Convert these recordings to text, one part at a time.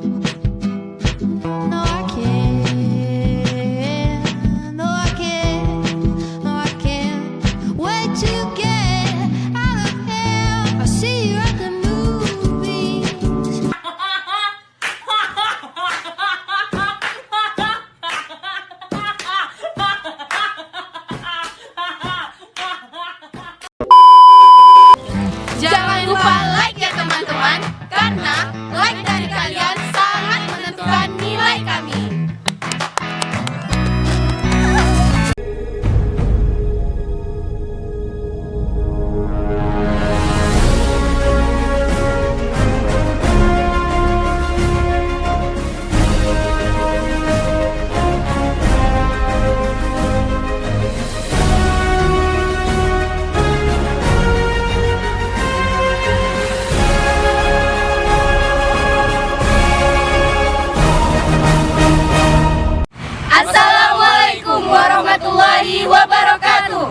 No, I can't. No, I can't. No, I can't wait to get out of here. I see you at the movies. Jangan lupa like ya teman-teman, karena like dari kalian sangat menentukan nilai kami. Assalamualaikum warahmatullahi wabarakatuh.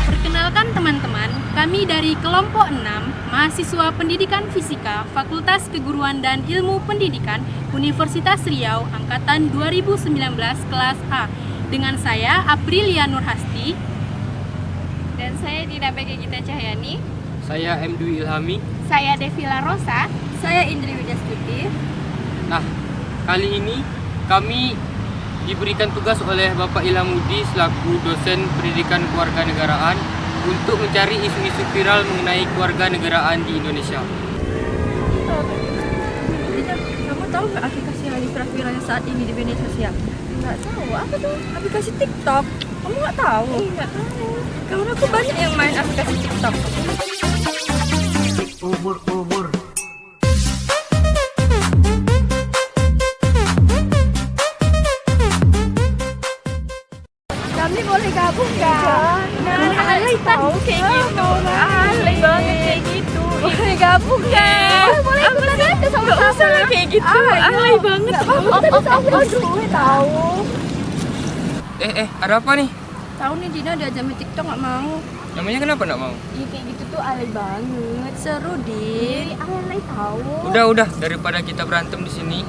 Perkenalkan teman-teman, kami dari kelompok 6, mahasiswa Pendidikan Fisika, Fakultas Keguruan dan Ilmu Pendidikan, Universitas Riau, Angkatan 2019, kelas A. Dengan saya, Aprilia Nurhasti. Dan saya Dina Bege Gita Cahyani. Saya M. Dwi Ilhami. Saya Devila Rosa. Saya Indri Wijastuti. Nah, kali ini kami diberikan tugas oleh Bapak Ilhamudi selaku dosen pendidikan kewarganegaraan untuk mencari isu-isu viral mengenai kewarganegaraan di Indonesia. Kamu tahu nggak aplikasi yang lagi viral saat ini di media sosial? Nggak tahu. Apa tuh? Aplikasi TikTok. Kamu nggak tahu? Nggak tahu. Kawan aku banyak yang main aplikasi TikTok. Kami boleh gabung nggak? Alay tahu kayak gitu. Alay banget kayak gitu. Boleh gabung nggak? Boleh ikutan aja sama-sama. Nggak usah lah kayak gitu. Alay banget. Kita bisa upload duit tahu. Ada apa nih? Tahu nih Dina diajak main TikTok nggak mau. Namanya kenapa nggak mau? Iya kayak gitu tuh alay banget. Seru Din. Alay tahu. Udah, daripada kita berantem di sini,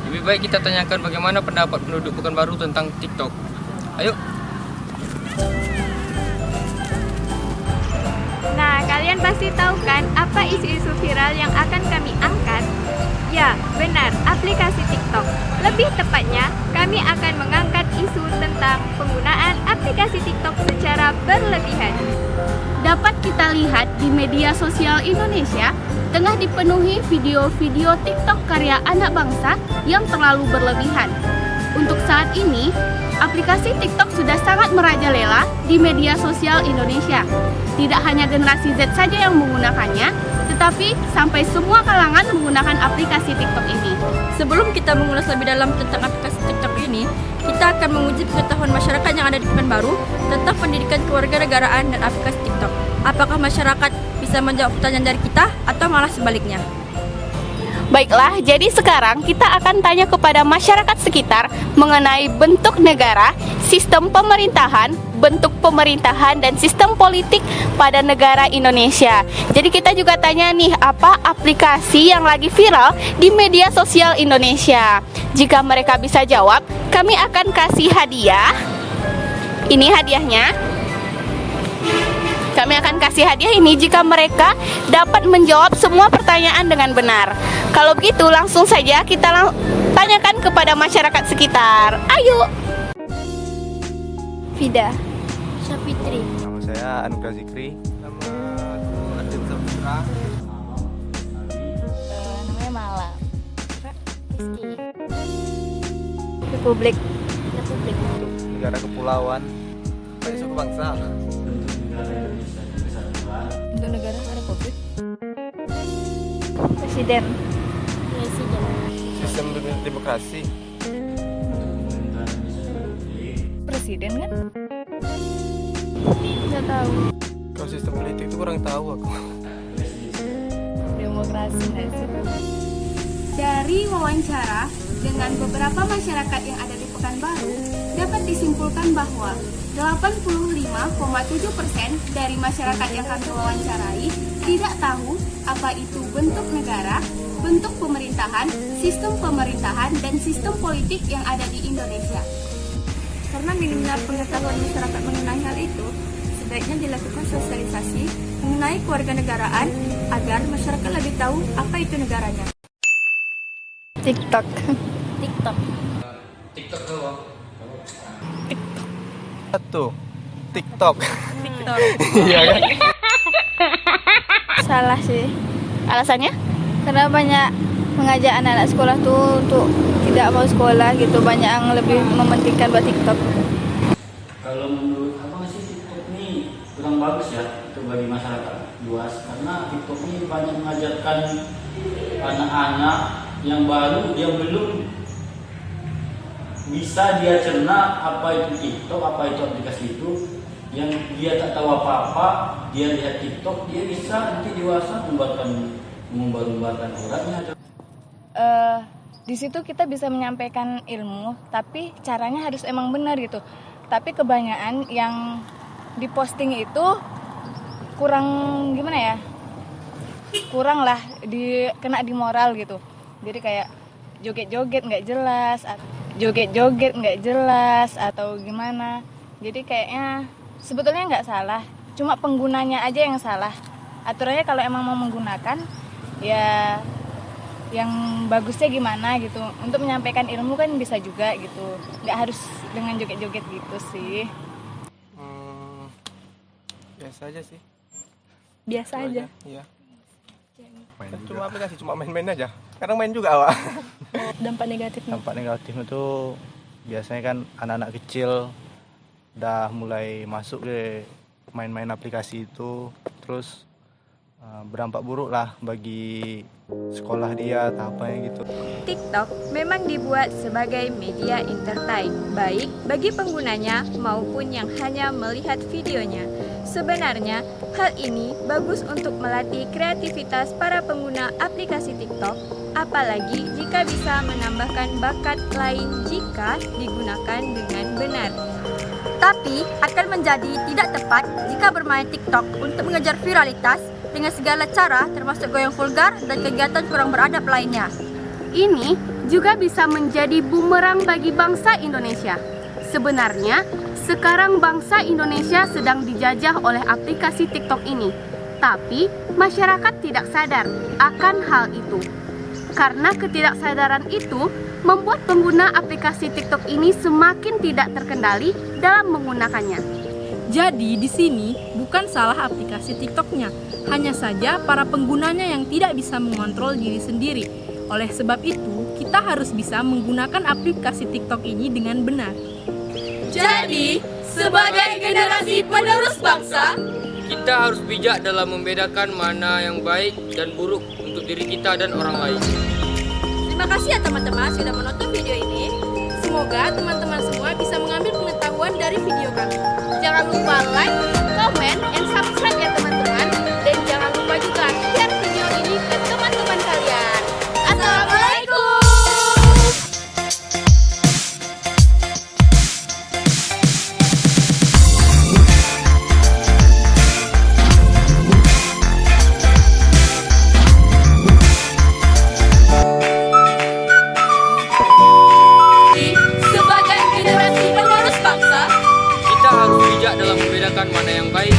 lebih baik kita tanyakan bagaimana pendapat penduduk Pekanbaru tentang TikTok. Ayo. Nah, kalian pasti tahu kan apa isu-isu viral yang akan kami angkat? Ya, benar, aplikasi TikTok. Lebih tepatnya, kami akan mengangkat isu tentang penggunaan aplikasi TikTok secara berlebihan. Dapat kita lihat di media sosial Indonesia tengah dipenuhi video-video TikTok karya anak bangsa yang terlalu berlebihan. Untuk saat ini, aplikasi TikTok sudah sangat merajalela di media sosial Indonesia. Tidak hanya generasi Z saja yang menggunakannya, tetapi sampai semua kalangan menggunakan aplikasi TikTok ini. Sebelum kita mengulas lebih dalam tentang aplikasi TikTok ini, kita akan menguji pengetahuan masyarakat yang ada di Pekanbaru tentang pendidikan kewarganegaraan dan aplikasi TikTok. Apakah masyarakat bisa menjawab pertanyaan dari kita atau malah sebaliknya? Baiklah, jadi sekarang kita akan tanya kepada masyarakat sekitar mengenai bentuk negara, sistem pemerintahan, bentuk pemerintahan, dan sistem politik pada negara Indonesia. Jadi kita juga tanya nih, apa aplikasi yang lagi viral di media sosial Indonesia? Jika mereka bisa jawab, kami akan kasih hadiah. Ini hadiahnya. Kami akan kasih hadiah ini jika mereka dapat menjawab semua pertanyaan dengan benar. Kalau begitu langsung saja kita tanyakan kepada masyarakat sekitar. Ayo. Fida. Syafitri. Nama saya Anugrah Zikri. Nama Adin Saputra. Namanya Mala. Rizky. Republik. Negara kepulauan. Banyak suku bangsa. Untuk negara Republik. Presiden. Sistem demokrasi. Presiden kan? Nggak tahu. Kalau sistem politik itu kurang tahu aku. Demokrasi nggak sih? Dari wawancara dengan beberapa masyarakat yang ada di Pekanbaru, dapat disimpulkan bahwa 85,7% dari masyarakat yang kami wawancarai tidak tahu apa itu bentuk negara, bentuk pemerintahan, dan sistem politik yang ada di Indonesia. Karena minimnya pengetahuan masyarakat mengenai hal itu, sebaiknya dilakukan sosialisasi mengenai kewarganegaraan agar masyarakat lebih tahu apa itu negaranya. TikTok. TikTok doang. Satu, TikTok. Iya kan? Salah sih. Alasannya? Karena banyak mengajak anak-anak sekolah tuh untuk tidak mau sekolah gitu. Banyak yang lebih mementingkan buat TikTok. Kalau menurut abang sih TikTok ini kurang bagus ya itu bagi masyarakat luas, karena TikTok ini banyak mengajarkan anak-anak yang baru, yang belum bisa dia cerna apa itu TikTok, apa itu aplikasi itu, yang dia tak tahu apa-apa, dia lihat TikTok, dia bisa nanti dewasa mengumbar-umbarkan orangnya. Di situ kita bisa menyampaikan ilmu, tapi caranya harus emang benar gitu. Tapi kebanyakan yang diposting itu kurang gimana ya? Kurang lah, kena di moral gitu. Jadi kayak joget-joget nggak jelas, atau gimana. Jadi kayaknya sebetulnya nggak salah, cuma penggunanya aja yang salah. Aturannya kalau emang mau menggunakan, ya yang bagusnya gimana gitu. Untuk menyampaikan ilmu kan bisa juga gitu, nggak harus dengan joget-joget gitu sih. Biasa aja sih. Biasa Itu aja. Iya. Main juga. Cuma aplikasi, cuma main-main aja. Kadang main juga, Wak. Dampak negatifnya. Dampak negatif itu biasanya kan anak-anak kecil udah mulai masuk ke main-main aplikasi itu, terus berdampak buruk lah bagi sekolah dia atau apa gitu. TikTok memang dibuat sebagai media entertain, baik bagi penggunanya maupun yang hanya melihat videonya. Sebenarnya, hal ini bagus untuk melatih kreativitas para pengguna aplikasi TikTok, apalagi jika bisa menambahkan bakat lain jika digunakan dengan benar. Tapi akan menjadi tidak tepat jika bermain TikTok untuk mengejar viralitas dengan segala cara termasuk goyang vulgar dan kegiatan kurang beradab lainnya. Ini juga bisa menjadi bumerang bagi bangsa Indonesia. Sebenarnya, sekarang bangsa Indonesia sedang dijajah oleh aplikasi TikTok ini. Tapi, masyarakat tidak sadar akan hal itu. Karena ketidaksadaran itu membuat pengguna aplikasi TikTok ini semakin tidak terkendali dalam menggunakannya. Jadi, di sini bukan salah aplikasi TikToknya, hanya saja para penggunanya yang tidak bisa mengontrol diri sendiri. Oleh sebab itu, kita harus bisa menggunakan aplikasi TikTok ini dengan benar. Jadi, sebagai generasi penerus bangsa, Kita harus bijak dalam membedakan mana yang baik dan buruk untuk diri kita dan orang lain. Terima kasih ya teman-teman sudah menonton video ini. semoga teman-teman semua bisa mengambil pengetahuan dari video kami. Jangan lupa like, comment, and subscribe ya teman-teman. Dan jangan lupa juga share video ini ke teman-teman kalian. Assalamualaikum. Kita harus bijak dalam membedakan mana yang baik